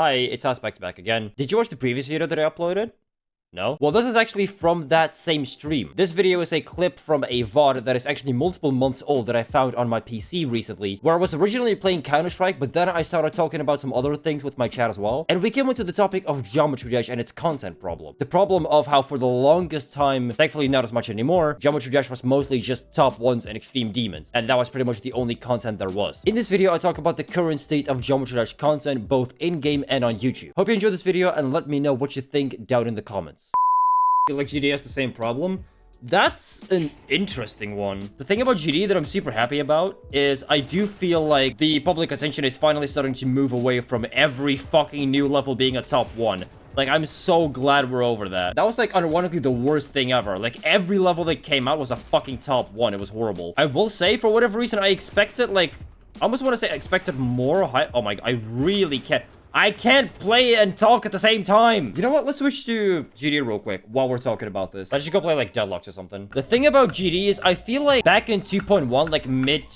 Hi, it's Aspects back again. Did you watch the previous video that I uploaded? No? Well, this is actually from that same stream. This video is a clip from a VOD that is actually multiple months old that I found on my PC recently, where I was originally playing Counter-Strike, but then I started talking about some other things with my chat as well, and we came into the topic of Geometry Dash and its content problem. The problem of how for the longest time, thankfully not as much anymore, Geometry Dash was mostly just top ones and extreme demons, and that was pretty much the only content there was. In this video, I talk about the current state of Geometry Dash content, both in-game and on YouTube. Hope you enjoyed this video, and let me know what you think down in the comments. I feel like GD has the same problem. That's an interesting one. The thing about GD that I'm super happy about is I do feel like the public attention is finally starting to move away from every fucking new level being a top one. Like, I'm so glad we're over that. That was, like, unironically the worst thing ever. Like, every level that came out was a fucking top one. It was horrible. I will say, for whatever reason, I expected, like, I almost want to say I expected more high. Oh my god, I really can't. I can't play and talk at the same time. You know what? Let's switch to GD real quick while we're talking about this. Let's just go play like Deadlocks or something. The thing about GD is I feel like back in 2.1,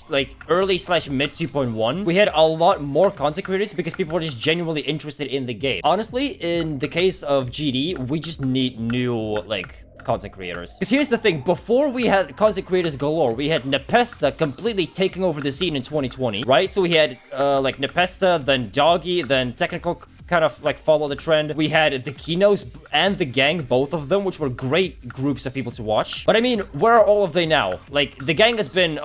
like early/mid 2.1, we had a lot more content creators because people were just genuinely interested in the game. Honestly, in the case of GD, we just need new, like, content creators. Because here's the thing, before we had content creators galore, we had Nepesta completely taking over the scene in 2020, right? So we had, like, Nepesta, then Doggy, then Technical kind of, like, follow the trend. We had the Kinos and the Gang, both of them, which were great groups of people to watch. But I mean, where are all of they now? Like, the Gang has been,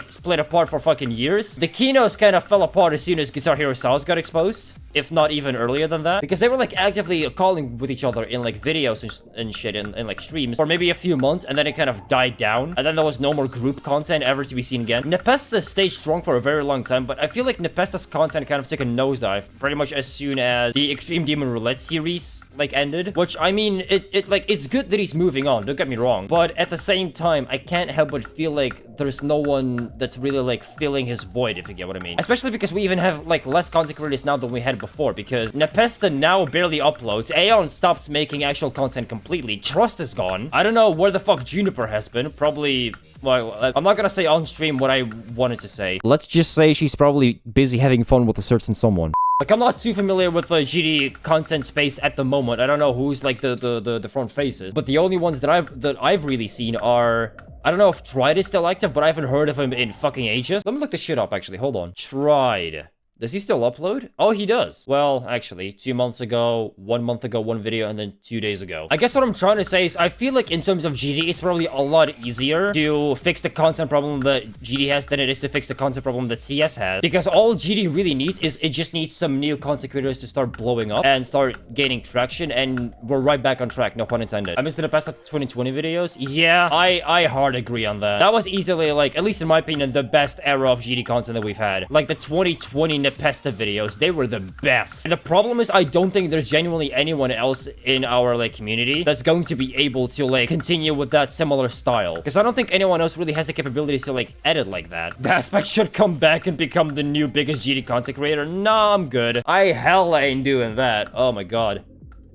split apart for fucking years. The Kinos kind of fell apart as soon as Guitar Hero Styles got exposed, if not even earlier than that, because they were, like, actively calling with each other in, like, videos and shit and like, streams for maybe a few months, and then it kind of died down, and then there was no more group content ever to be seen again. Nepesta stayed strong for a very long time, but I feel like Nepesta's content kind of took a nosedive pretty much as soon as the Extreme Demon Roulette series, like, ended, which, I mean, it's good that he's moving on, don't get me wrong, but at the same time, I can't help but feel like there's no one that's really, like, filling his void, if you get what I mean. Especially because we even have, like, less content creators now than we had before, because Nepesta now barely uploads, Aeon stops making actual content completely, Trust is gone, I don't know where the fuck Juniper has been, probably... Well, I'm not gonna say on stream what I wanted to say. Let's just say she's probably busy having fun with a certain someone. Like, I'm not too familiar with the GD content space at the moment. I don't know who's, like, the front faces. But the only ones that I've really seen are... I don't know if Tried is still active, but I haven't heard of him in fucking ages. Let me look this shit up, actually. Hold on. Tried. Does he still upload? Oh, he does. Well, actually, 2 months ago, 1 month ago, one video, and then 2 days ago. I guess what I'm trying to say is I feel like in terms of GD, it's probably a lot easier to fix the content problem that GD has than it is to fix the content problem that CS has. Because all GD really needs is it just needs some new content creators to start blowing up and start gaining traction, and we're right back on track, no pun intended. I missed the past 2020 videos. Yeah, I hard agree on that. That was easily, like, at least in my opinion, the best era of GD content that we've had. Like, the 2020 Nepesta videos, they were the best. And the problem is I don't think there's genuinely anyone else in our, like, community that's going to be able to, like, continue with that similar style, because I don't think anyone else really has the capabilities to, like, edit like that. The Aspect should come back and become the new biggest GD content creator. Nah, I'm good. I hell ain't doing that. Oh my god.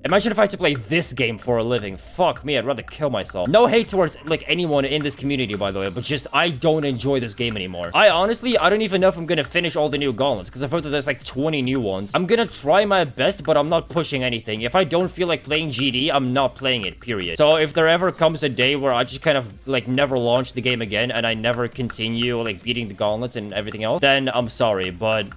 Imagine if I had to play this game for a living. Fuck me, I'd rather kill myself. No hate towards, like, anyone in this community, by the way, but just, I don't enjoy this game anymore. I don't even know if I'm gonna finish all the new gauntlets, because I've heard that there's, like, 20 new ones. I'm gonna try my best, but I'm not pushing anything. If I don't feel like playing GD, I'm not playing it, period. So if there ever comes a day where I just kind of, like, never launch the game again, and I never continue, like, beating the gauntlets and everything else, then I'm sorry, but...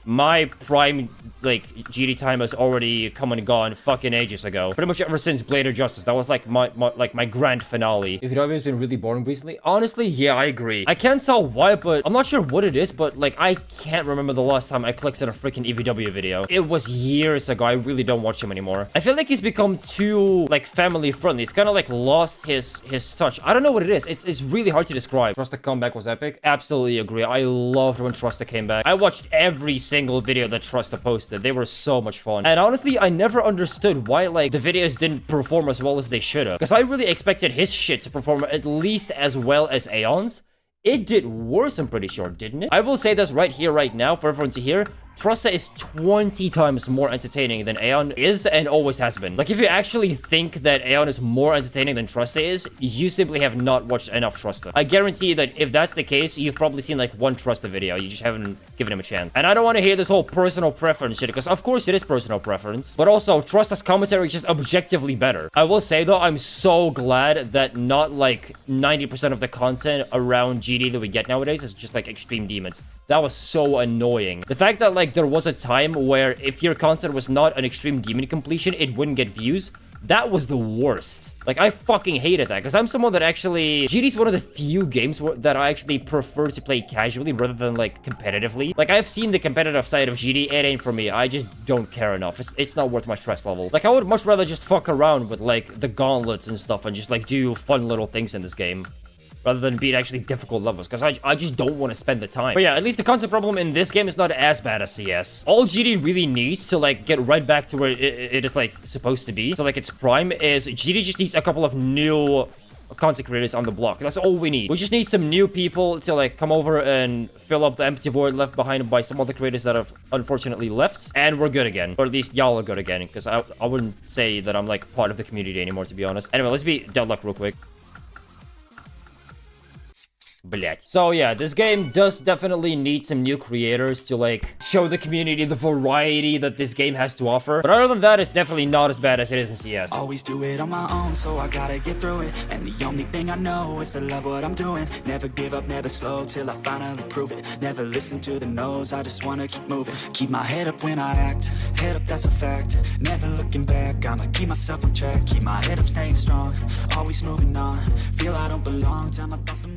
my prime, like, GD time has already come and gone fucking ages ago. Pretty much ever since Blade of Justice. That was, like, my grand finale. EVW has been really boring recently. Honestly, yeah, I agree. I can't tell why, but I'm not sure what it is, but, like, I can't remember the last time I clicked on a freaking EVW video. It was years ago. I really don't watch him anymore. I feel like he's become too, like, family friendly. It's kind of, like, lost his touch. I don't know what it is. It's really hard to describe. Trusta comeback was epic. Absolutely agree. I loved when Trusta came back. I watched every single video that Trusta posted. They were so much fun. And honestly, I never understood why, like, the videos didn't perform as well as they should have. Because I really expected his shit to perform at least as well as Aeon's. It did worse, I'm pretty sure, didn't it? I will say this right here, right now, for everyone to hear. Trusta is 20 times more entertaining than Aeon is and always has been. Like, if you actually think that Aeon is more entertaining than Trusta is, you simply have not watched enough Trusta. I guarantee you that if that's the case, you've probably seen like one Trusta video. You just haven't given him a chance. And I don't want to hear this whole personal preference shit, because of course it is personal preference. But also, Trusta's commentary is just objectively better. I will say though, I'm so glad that not like 90% of the content around GD that we get nowadays is just like extreme demons. That was so annoying. The fact that like there was a time where if your content was not an extreme demon completion, it wouldn't get views. That was the worst. Like, I fucking hated that, because I'm someone that actually... GD's one of the few games that I actually prefer to play casually rather than, like, competitively. Like, I've seen the competitive side of GD, it ain't for me. I just don't care enough. It's not worth my stress level. Like, I would much rather just fuck around with, like, the gauntlets and stuff and just, like, do fun little things in this game, rather than being actually difficult levels, because I just don't want to spend the time. But yeah, at least the concept problem in this game is not as bad as CS. All GD really needs to, like, get right back to where it is, like, supposed to be, so, like, its prime is... GD just needs a couple of new content creators on the block. That's all we need. We just need some new people to, like, come over and fill up the empty void left behind by some other creators that have unfortunately left, and we're good again. Or at least y'all are good again, because I wouldn't say that I'm, like, part of the community anymore, to be honest. Anyway, let's be Deadlock real quick. Блять. So yeah, this game does definitely need some new creators to like show the community the variety that this game has to offer. But other than that, it's definitely not as bad as it is in CS. Always do it on my own, so I gotta get through it. And the only thing I know is to love what I'm doing. Never give up, never slow till I finally prove it. Never listen to the no's, I just wanna keep moving. Keep my head up when I act, head up, that's a fact. Never looking back, I'ma keep myself on track. Keep my head up, staying strong, always moving on. Feel I don't belong, tell my thoughts to